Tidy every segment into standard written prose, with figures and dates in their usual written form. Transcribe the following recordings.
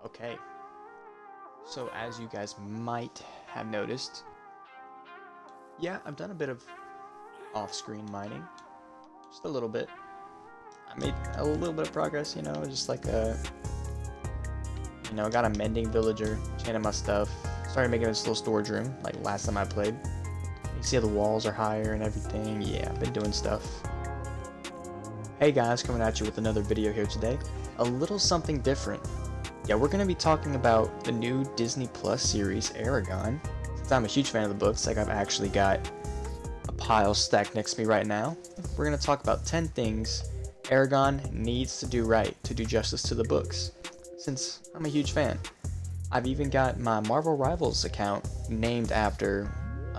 Okay, so as you guys might have noticed, yeah, I've done a bit of off-screen mining, just a little bit. I made a little bit of progress, just like got a mending villager, chanted my stuff, started making this little storage room, like last time I played. You see how the walls are higher and everything. Yeah, I've been doing stuff. Hey guys, coming at you with another video here today. A little something different. Yeah, we're going to be talking about the new Disney Plus series, Eragon. Since I'm a huge fan of the books, like I've actually got a pile stacked next to me right now. We're going to talk about 10 things Eragon needs to do right to do justice to the books, since I'm a huge fan. I've even got my Marvel Rivals account named after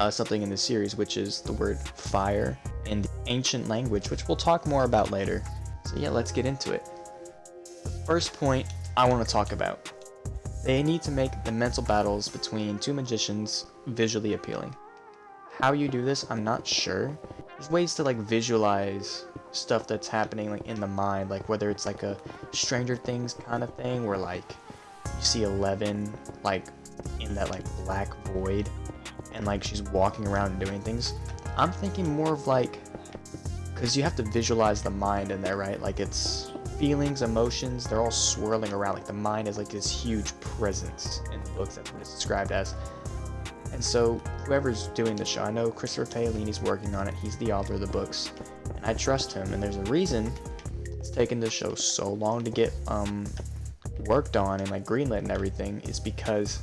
something in the series, which is the word fire in the ancient language, which we'll talk more about later. So yeah, let's get into it. The first point I want to talk about. They need to make the mental battles between two magicians visually appealing. How you do this, I'm not sure. There's ways to like visualize stuff that's happening like in the mind, like whether it's like a Stranger Things kind of thing where like you see Eleven like in that like black void and like she's walking around and doing things. I'm thinking more of like, because you have to visualize the mind in there, right? Like it's feelings, emotions, they're all swirling around. Like the mind is like this huge presence in the books. That's what it's described as. And so whoever's doing the show, I know Christopher Paolini's working on it. He's the author of the books, and I trust him. And there's a reason it's taken this show so long to get worked on and like greenlit and everything. Is because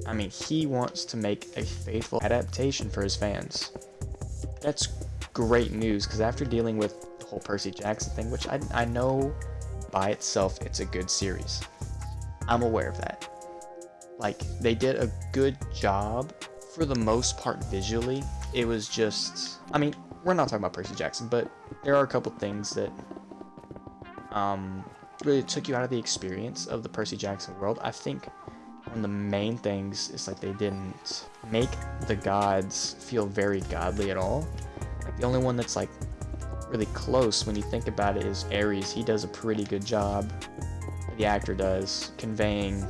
I mean he wants to make a faithful adaptation for his fans. That's great news, because after dealing with the whole Percy Jackson thing, which I know by itself it's a good series, I'm aware of that. Like, they did a good job for the most part visually. It was just, I mean, we're not talking about Percy Jackson, but there are a couple things that really took you out of the experience of the Percy Jackson world. I think one of the main things is like they didn't make the gods feel very godly at all. Like the only one that's like really close when you think about it is Ares. He does a pretty good job, the actor does, conveying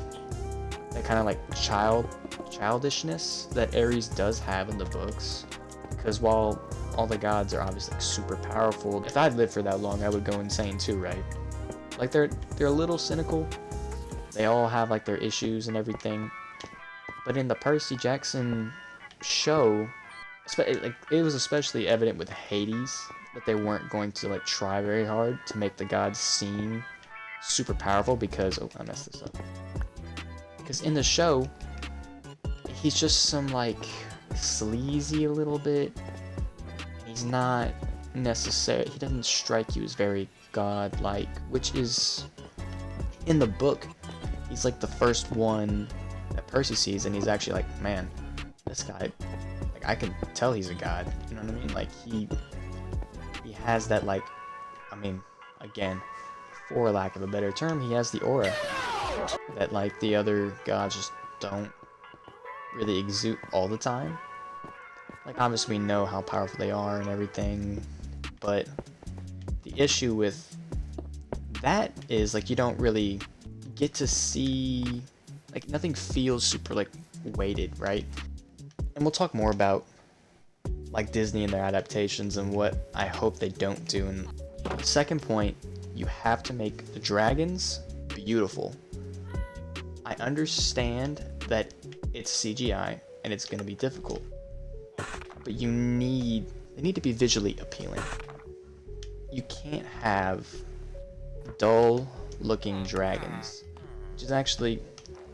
that kind of like childishness that Ares does have in the books. Because while all the gods are obviously like super powerful, if I'd lived for that long I would go insane too, right? Like they're a little cynical. They all have like their issues and everything. But in the Percy Jackson show, like it was especially evident with Hades that they weren't going to like try very hard to make the gods seem super powerful, because I messed this up. Because in the show, he's just some like sleazy a little bit. He's not necessarily, he doesn't strike you as very godlike, which is in the book. He's like the first one that Percy sees, and he's actually like, man, this guy, like I can tell he's a god. You know what I mean? Like he has that like, I mean, again, for lack of a better term, he has the aura that like the other gods just don't really exude all the time. Like obviously we know how powerful they are and everything, but the issue with that is like you don't really get to see, like nothing feels super like weighted, right? And we'll talk more about like Disney and their adaptations and what I hope they don't do. And the second point, you have to make the dragons beautiful. I understand that it's CGI and it's going to be difficult, but they need to be visually appealing. You can't have dull looking dragons, which is actually,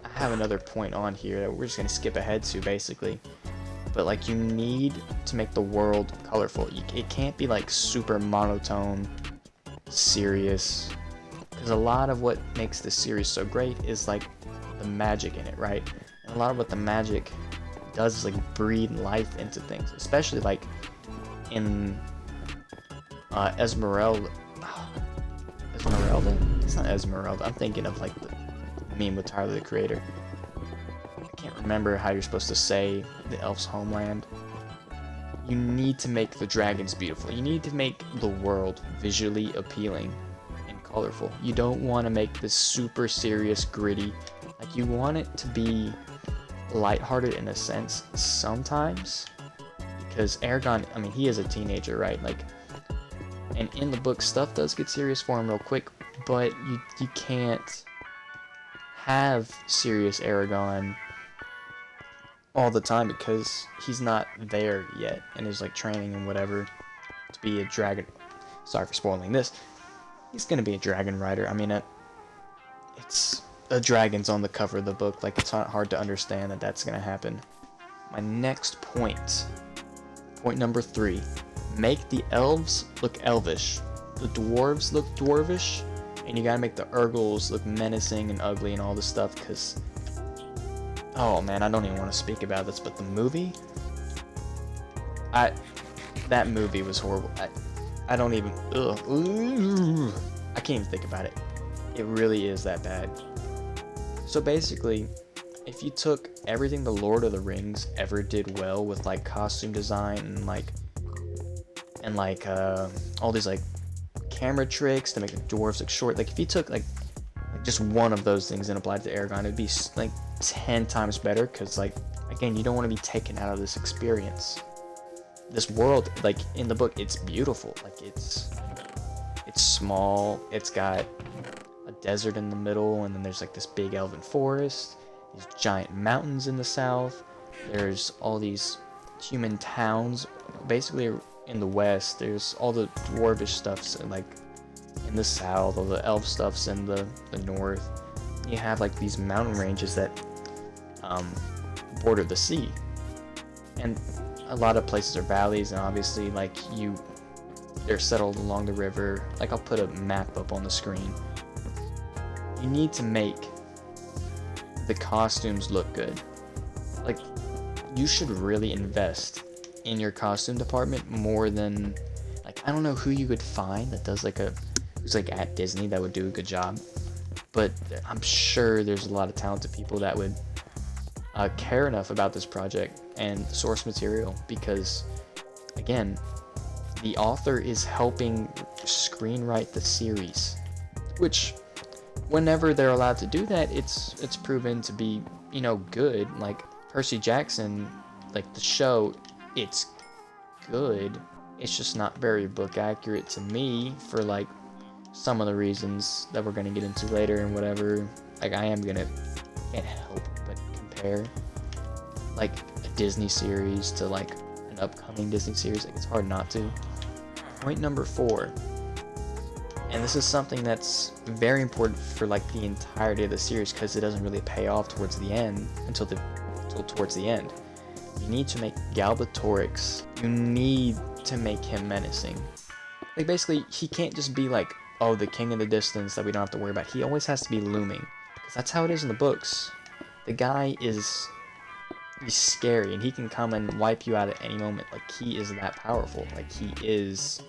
I have another point on here that we're just going to skip ahead to basically. But like you need to make the world colorful. It can't be like super monotone, serious, because a lot of what makes this series so great is like the magic in it, right? And a lot of what the magic does is like breathe life into things, especially like in Esmeralda. It's not Esmeralda. I'm thinking of like the meme with Tyler the Creator. I can't remember how you're supposed to say the elf's homeland. You need to make the dragons beautiful. You need to make the world visually appealing and colorful. You don't want to make this super serious, gritty. Like, you want it to be lighthearted in a sense sometimes, because Eragon, I mean, he is a teenager, right? Like, and in the book, stuff does get serious for him real quick, but you can't have serious Eragon all the time because he's not there yet and is like training and whatever to be a dragon. Sorry for spoiling this. He's gonna be a dragon rider. I mean, it's a dragon's on the cover of the book. Like, it's not hard to understand that that's gonna happen. My next point number 3, make the elves look elvish, the dwarves look dwarvish, and you gotta make the Urgles look menacing and ugly and all this stuff, because, oh man, I don't even want to speak about this, but the movie, that movie was horrible. I don't even, I can't even think about it. It really is that bad. So basically, if you took everything the Lord of the Rings ever did well with like costume design and all these like camera tricks to make the dwarves look short, like if you took like just one of those things and applied to Eragon, it'd be like 10 times better, because like, again, you don't want to be taken out of this experience. This world, like in the book, it's beautiful. Like, it's small, it's got a desert in the middle, and then there's like this big elven forest, these giant mountains in the south, there's all these human towns. Basically in the west, there's all the dwarvish stuffs, and like in the south, all the elf stuffs in the north. You have like these mountain ranges that border the sea, and a lot of places are valleys, and obviously like they're settled along the river. Like, I'll put a map up on the screen. You need to make the costumes look good. Like, you should really invest in your costume department more than, like, I don't know who you could find that does like who's like at Disney that would do a good job, but I'm sure there's a lot of talented people that would care enough about this project and source material, because again, the author is helping screenwrite the series, which whenever they're allowed to do that, it's proven to be, you know, good. Like Percy Jackson, like the show, it's good, it's just not very book accurate to me for like some of the reasons that we're going to get into later and whatever. Like, can't help but compare like a Disney series to like an upcoming Disney series. Like, it's hard not to. Point number 4, and this is something that's very important for like the entirety of the series, because it doesn't really pay off towards the end until towards the end. You need to make Galbatorix, you need to make him menacing. Like, basically, he can't just be like, oh, the king in the distance that we don't have to worry about. He always has to be looming, because that's how it is in the books. The guy he's scary, and he can come and wipe you out at any moment. Like, he is that powerful. Like, he is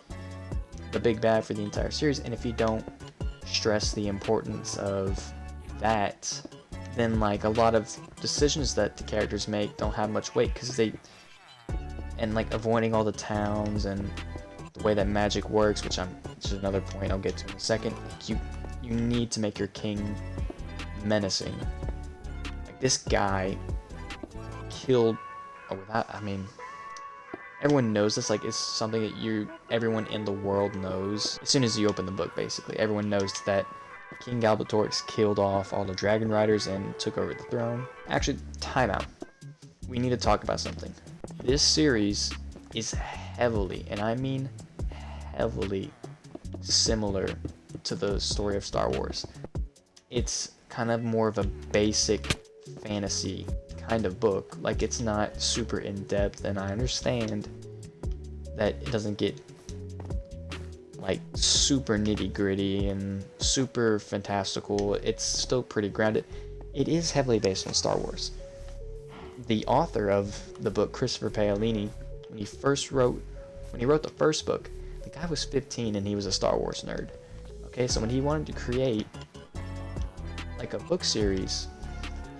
the big bad for the entire series, and if you don't stress the importance of that, then like a lot of decisions that the characters make don't have much weight, because and like avoiding all the towns and the way that magic works, which is another point I'll get to in a second. Like, you need to make your king menacing. Like, this guy killed, everyone knows this. Like, it's something that everyone in the world knows. As soon as you open the book, basically, everyone knows that King Galbatorix killed off all the dragon riders and took over the throne. Actually, time out. We need to talk about something. This series is heavily, and I mean heavily, similar to the story of Star Wars. It's kind of more of a basic fantasy kind of book. Like, it's not super in-depth, and I understand that it doesn't get like super nitty-gritty and super fantastical. It's still pretty grounded. It is heavily based on Star Wars. The author of the book, Christopher Paolini, when he wrote the first book, the guy was 15 and he was a Star Wars nerd. Okay, so when he wanted to create like a book series,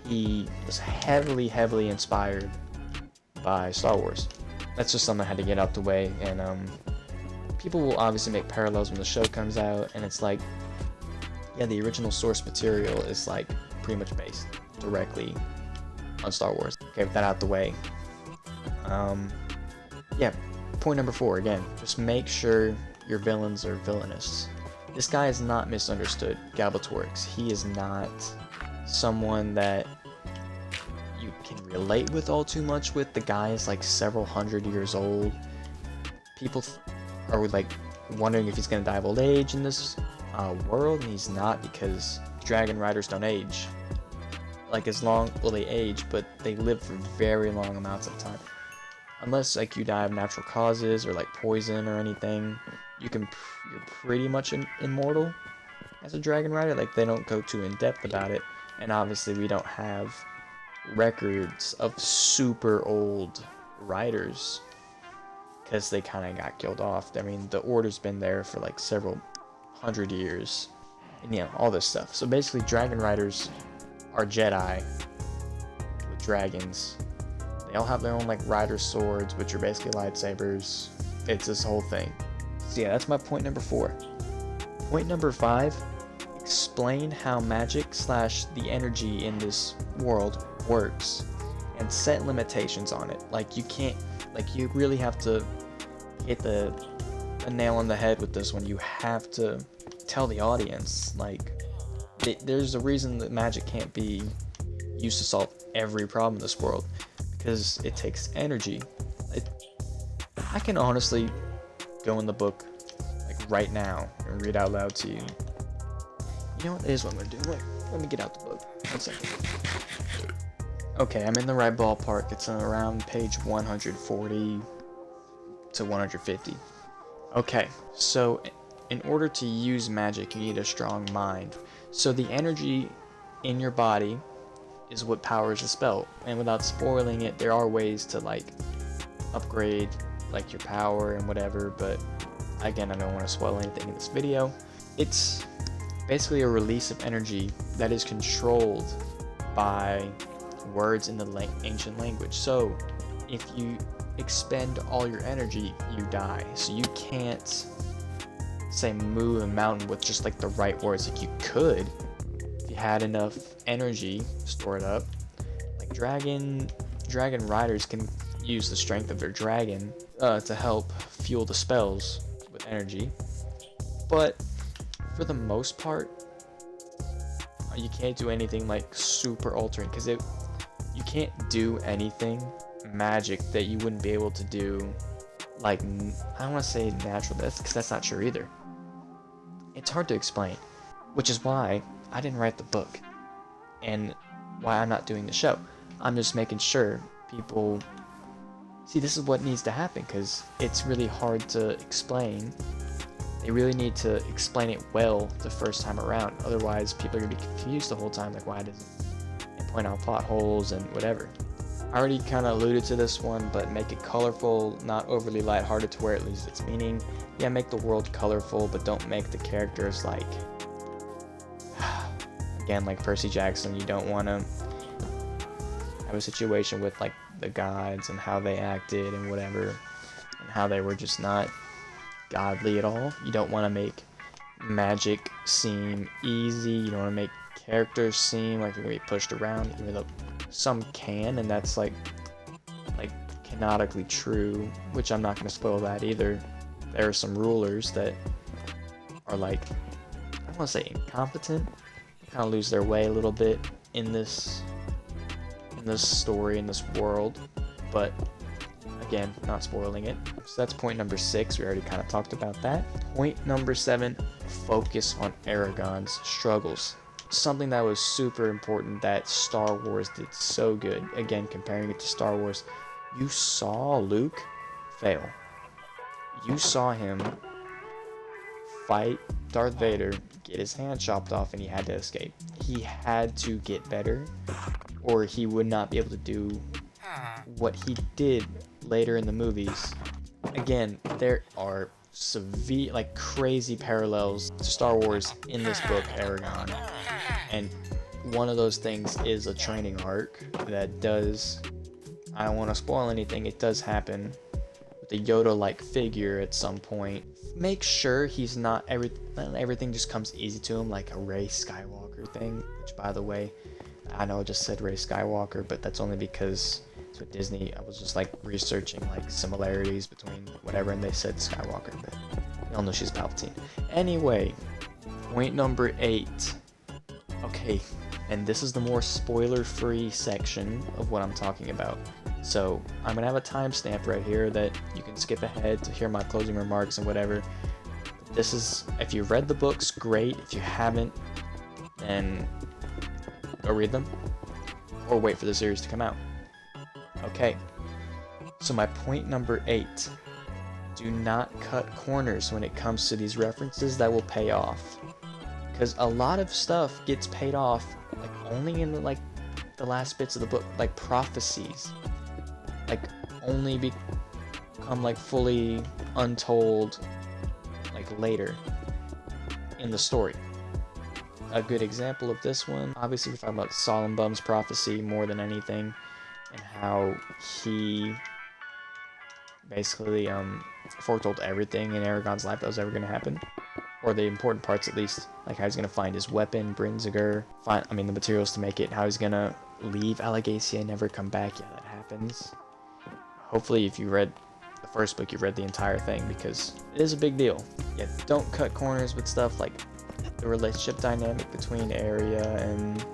he was heavily inspired by Star Wars. That's just something I had to get out the way, and people will obviously make parallels when the show comes out, and it's like, yeah, the original source material is like pretty much based directly on Star Wars. Okay, with that out the way. Yeah, point number 4 again. Just make sure your villains are villainous. This guy is not misunderstood, Galbatorix. He is not someone that you can relate with all too much with. The guy is like several hundred years old. People are like wondering if he's gonna die of old age in this world, and he's not, because dragon riders don't age. Like, as long, well, they age, but they live for very long amounts of time. Unless like you die of natural causes or like poison or anything, you're pretty much immortal as a dragon rider. Like, they don't go too in depth about it, and obviously we don't have records of super old riders because they kind of got killed off. I mean, the Order's been there for like several hundred years, and yeah, all this stuff. So basically, dragon riders are Jedi with dragons. They all have their own like rider swords, which are basically lightsabers. It's this whole thing. So yeah, that's my point number 4. Point number 5, explain how magic / the energy in this world works, and set limitations on it. Like, you can't, like, you really have to hit a nail on the head with this one. You have to tell the audience, like, there's a reason that magic can't be used to solve every problem in this world, because it takes energy. I can honestly go in the book like right now and read out loud to you. You know what? It is what I'm gonna do. Wait, let me get out the book. 1 second. Okay, I'm in the right ballpark. It's around page 140 to 150. Okay, so in order to use magic, you need a strong mind. So the energy in your body is what powers the spell, and without spoiling it, there are ways to like upgrade like your power and whatever, but again, I don't want to spoil anything in this video. It's basically a release of energy that is controlled by words in the ancient language. So if you expend all your energy, you die. So you can't say move a mountain with just like the right words. Like, you could if you had enough energy stored up. Like, dragon riders can use the strength of their dragon to help fuel the spells with energy, but for the most part, you can't do anything like super altering, because you can't do anything magic that you wouldn't be able to do, like, I don't want to say natural death, because that's not true either. It's hard to explain, which is why I didn't write the book, and why I'm not doing the show. I'm just making sure people see this is what needs to happen, because it's really hard to explain. They really need to explain it well the first time around, otherwise people are going to be confused the whole time, like, why doesn't it point out plot holes and whatever. I already kind of alluded to this one, but make it colorful, not overly lighthearted to where it loses its meaning. Yeah, make the world colorful, but don't make the characters like, again, like Percy Jackson. You don't want to have a situation with like the gods and how they acted and whatever, and how they were just not godly at all. You don't want to make magic seem easy. You don't want to make characters seem like they're gonna be pushed around, even though some can, and that's like canonically true, which I'm not going to spoil that either. There are some rulers that are like, I don't want to say incompetent, they kind of lose their way a little bit in this story, in this world, but again, not spoiling it. So that's point number 6. We already kind of talked about that. Point number 7, focus on Eragon's struggles. Something that was super important that Star Wars did so good. Again, comparing it to Star Wars, you saw Luke fail. You saw him fight Darth Vader, get his hand chopped off, and he had to escape. He had to get better, or he would not be able to do what he did later in the movies. Again, there are severe, like, crazy parallels to Star Wars in this book, Eragon. And one of those things is a training arc that does, I don't want to spoil anything, it does happen with a Yoda-like figure at some point make sure he's not everything just comes easy to him, like a Rey Skywalker thing, which, by the way, I know I just said Rey Skywalker, but that's only because it's with Disney. I was just like researching like similarities between whatever, and they said Skywalker, but y'all know she's Palpatine. Anyway, point number 8. Okay, and this is the more spoiler-free section of what I'm talking about. So I'm gonna have a timestamp right here that you can skip ahead to hear my closing remarks and whatever. This is, if you've read the books, great. If you haven't, then go read them or wait for the series to come out. Okay, so my point number 8. Do not cut corners when it comes to these references that will pay off. Because a lot of stuff gets paid off like only in the last bits of the book, like prophecies. Like only become like fully untold like later in the story. A good example of this one, obviously we're talking about Solemn Bum's prophecy more than anything, and how he basically foretold everything in Eragon's life that was ever going to happen, or the important parts at least, like how he's going to find his weapon, Brinziger, the materials to make it, how he's going to leave Alagacia and never come back. Yeah, that happens. Hopefully if you read the first book, you read the entire thing, because it is a big deal. Yeah, don't cut corners with stuff like the relationship dynamic between Arya and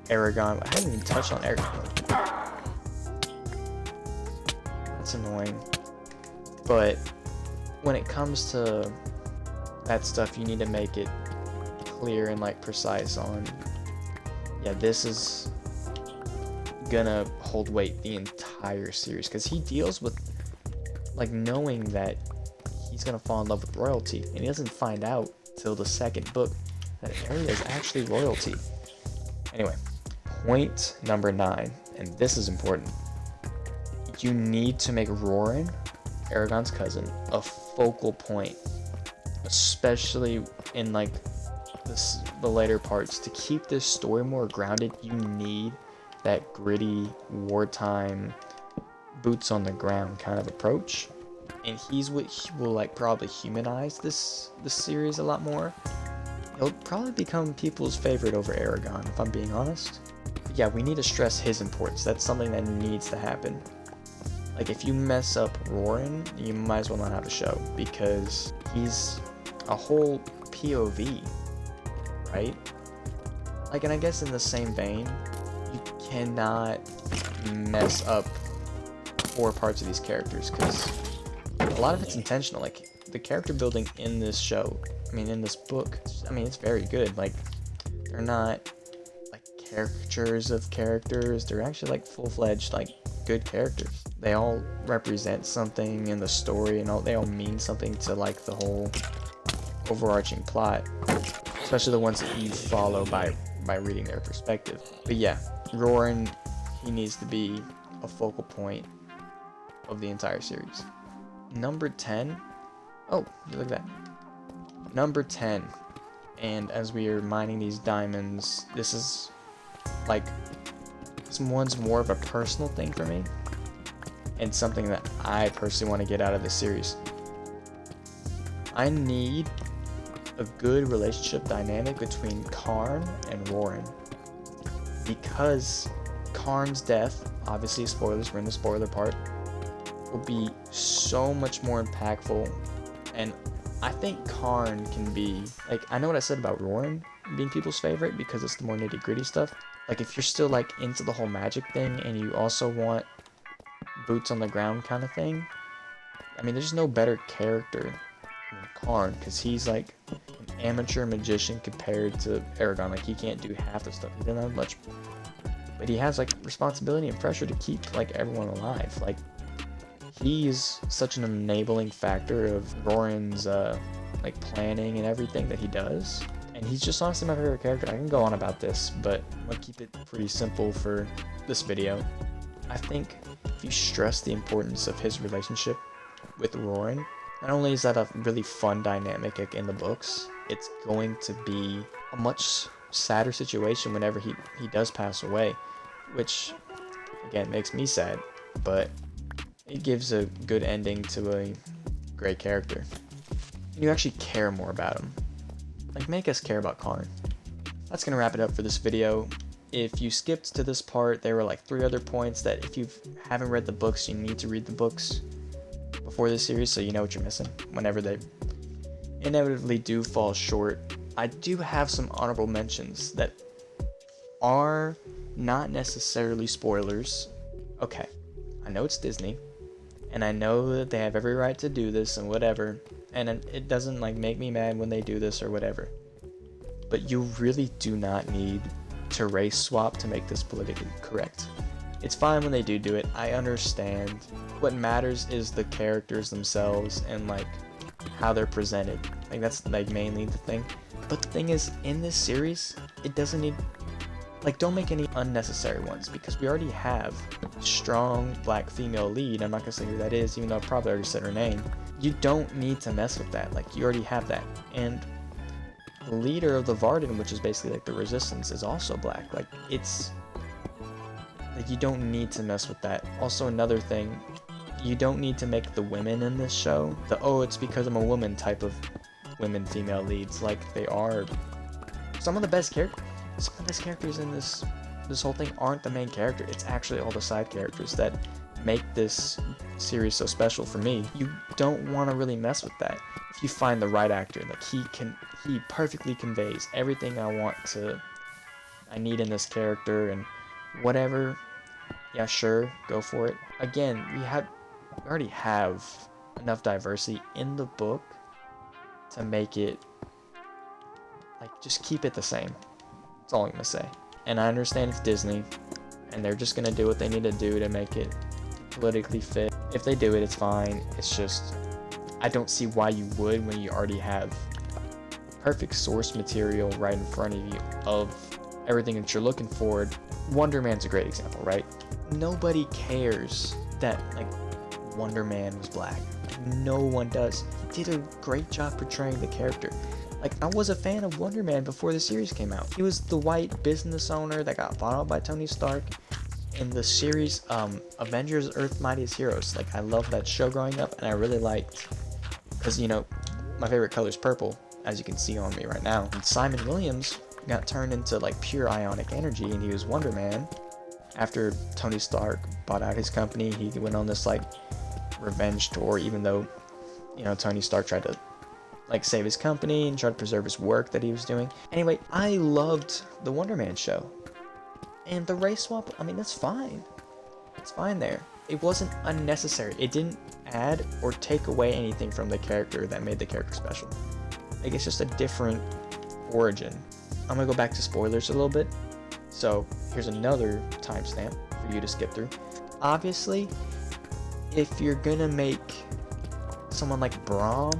Eragon. I haven't even touched on Eragon. That's annoying. But when it comes to that stuff, you need to make it clear and like precise on, yeah, this is gonna hold weight the entire series, because he deals with like knowing that he's gonna fall in love with royalty, and he doesn't find out till the second book that Arya is actually royalty. Anyway, point number 9, and this is important. You need to make Roran, Eragon's cousin, a focal point, especially in like the later parts. To keep this story more grounded, you need that gritty wartime boots on the ground kind of approach, and he's what will like probably humanize this series a lot more. He'll probably become people's favorite over Eragon, if I'm being honest. But yeah, we need to stress his importance. That's something that needs to happen. Like, if you mess up Roran, you might as well not have a show, because he's a whole POV, right? Like, and I guess in the same vein, you cannot mess up 4 parts of these characters, because a lot of it's intentional. Like, the character building in this show, in this book, it's very good. Like, they're not like caricatures of characters, they're actually like full-fledged, like, good characters. They all represent something in the story, and they all mean something to like the whole overarching plot, especially the ones that you follow by reading their perspective. But yeah, Roran, he needs to be a focal point of the entire series. Number 10. Oh, look at that. Number 10. And as we are mining these diamonds, this is like, this one's more of a personal thing for me, and something that I personally want to get out of this series. I need a good relationship dynamic between Karn and Roran, because Karn's death, obviously spoilers, we're in the spoiler part, will be so much more impactful. And I think Karn can be, like, I know what I said about Roran being people's favorite because it's the more nitty gritty stuff. Like, if you're still like into the whole magic thing and you also want boots on the ground kind of thing, there's no better character than Karn, because he's like an amateur magician compared to Eragon. Like, he can't do half the stuff, he doesn't have much, but he has like responsibility and pressure to keep like everyone alive. Like, he's such an enabling factor of Roran's like planning and everything that he does. And he's just honestly my favorite character. I can go on about this, but I'm gonna keep it pretty simple for this video. I think if you stress the importance of his relationship with Roran, not only is that a really fun dynamic like in the books, it's going to be a much sadder situation whenever he does pass away, which again makes me sad, but it gives a good ending to a great character. and you actually care more about him. Like, make us care about Karn. That's gonna wrap it up for this video. If you skipped to this part, there were like 3 other points that if you haven't read the books, you need to read the books before this series so you know what you're missing whenever they inevitably do fall short. I do have some honorable mentions that are not necessarily spoilers. Okay, I know it's Disney, and I know that they have every right to do this and whatever, and it doesn't like make me mad when they do this or whatever. But you really do not need to race swap to make this politically correct. It's fine when they do it, I understand. What matters is the characters themselves and like how they're presented. Like that's like mainly the thing. But the thing is, in this series, it doesn't need, like, don't make any unnecessary ones, because we already have a strong black female lead. I'm not gonna say who that is, even though I probably already said her name. You don't need to mess with that. Like, you already have that. And the leader of the Varden, which is basically like the resistance, is also black. Like, it's like, you don't need to mess with that. Also, another thing, you don't need to make the women in this show the "oh, it's because I'm a woman" type of women female leads. Like, they are some of the best characters. Some of the best characters in this whole thing aren't the main character. It's actually all the side characters that make this series so special for me. You don't want to really mess with that if you find the right actor. Like, he perfectly conveys everything I need in this character and whatever. Yeah, sure, go for it. Again, we already have enough diversity in the book to make it, like, just keep it the same. That's all I'm gonna say. And I understand it's Disney, and they're just gonna do what they need to do to make it politically fit. If they do it, it's fine. It's just, I don't see why you would when you already have perfect source material right in front of you of everything that you're looking for. Wonder Man's a great example, right? Nobody cares that, like, Wonder Man was black. No one does. He did a great job portraying the character. Like, I was a fan of Wonder Man before the series came out. He was the white business owner that got bought out by Tony Stark in the series Avengers Earth's Mightiest Heroes. Like, I loved that show growing up, and I really liked, because, you know, my favorite color is purple, as you can see on me right now. And Simon Williams got turned into, like, pure ionic energy, and he was Wonder Man. After Tony Stark bought out his company, he went on this, like, revenge tour, even though, you know, Tony Stark tried to, like, save his company and try to preserve his work that he was doing. Anyway, I loved the Wonder Man show. And the race swap, I mean, that's fine. It's fine there. It wasn't unnecessary. It didn't add or take away anything from the character that made the character special. Like, it's just a different origin. I'm gonna go back to spoilers a little bit. So, here's another timestamp for you to skip through. Obviously, if you're gonna make someone like Braum,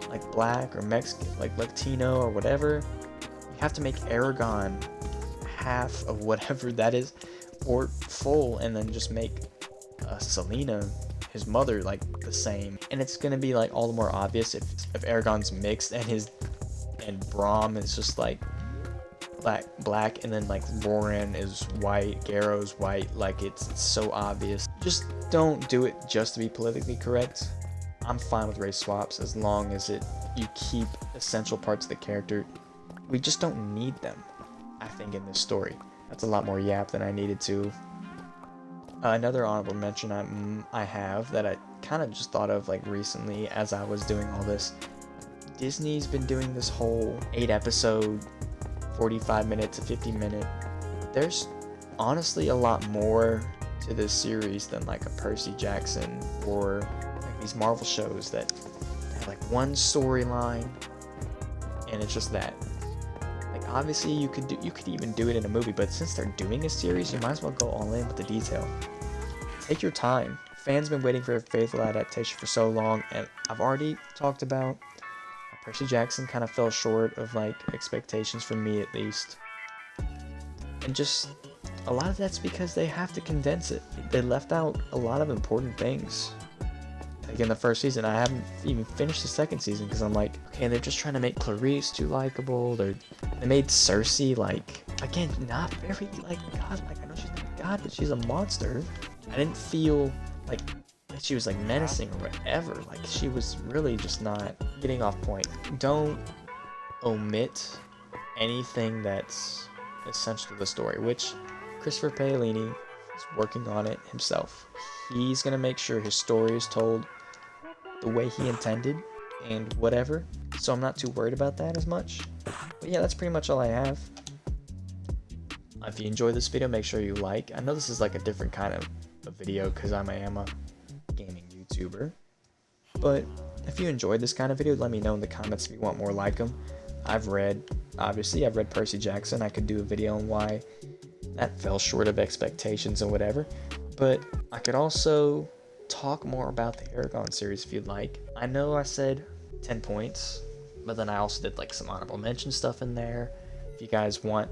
like black or Mexican, like Latino or whatever, you have to make Eragon half of whatever that is, or full, and then just make Selena, his mother, like the same. And it's gonna be like all the more obvious if Eragon's mixed and Braum is just like black, and then like Lauren is white, Garrow's white. Like, it's so obvious. Just don't do it just to be politically correct. I'm fine with race swaps as long as you keep essential parts of the character. We just don't need them, I think, in this story. That's a lot more yap than I needed to. Another honorable mention I have that I kind of just thought of, like, recently as I was doing all this. Disney's been doing this whole 8-episode, 45-minute to 50-minute. There's honestly a lot more to this series than, like, a Percy Jackson or like these Marvel shows that have like one storyline and it's just that. Like, obviously you could even do it in a movie, but since they're doing a series, you might as well go all in with the detail. Take your time. Fans been waiting for a faithful adaptation for so long, and I've already talked about how Percy Jackson kind of fell short of, like, expectations for me at least. And just a lot of that's because they have to condense it. They left out a lot of important things. Like, in the first season, I haven't even finished the second season because I'm like, okay, they're just trying to make Clarice too likable. They made Cersei, like, again, not very, like, god. Like, I know she's not god, but she's a monster. I didn't feel like she was like menacing or whatever. Like she was really just not getting off point. Don't omit anything that's essential to the story, which Christopher Paolini is working on it himself. He's gonna make sure his story is told the way he intended and whatever, so I'm not too worried about that as much. But yeah, that's pretty much all I have. If you enjoyed this video, make sure you like. I know this is like a different kind of a video because I am a gaming YouTuber, but if you enjoyed this kind of video, let me know in the comments if you want more like them. Obviously I've read Percy Jackson. I could do a video on why that fell short of expectations and whatever, but I could also talk more about the Eragon series if you'd like. I know I said 10 points, but then I also did like some honorable mention stuff in there. If you guys want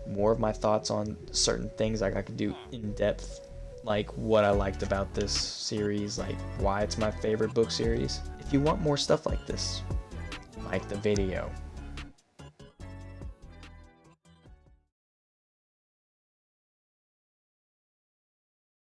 more of my thoughts on certain things, like I could do in depth, like what I liked about this series, like why it's my favorite book series. If you want more stuff like this, like the video,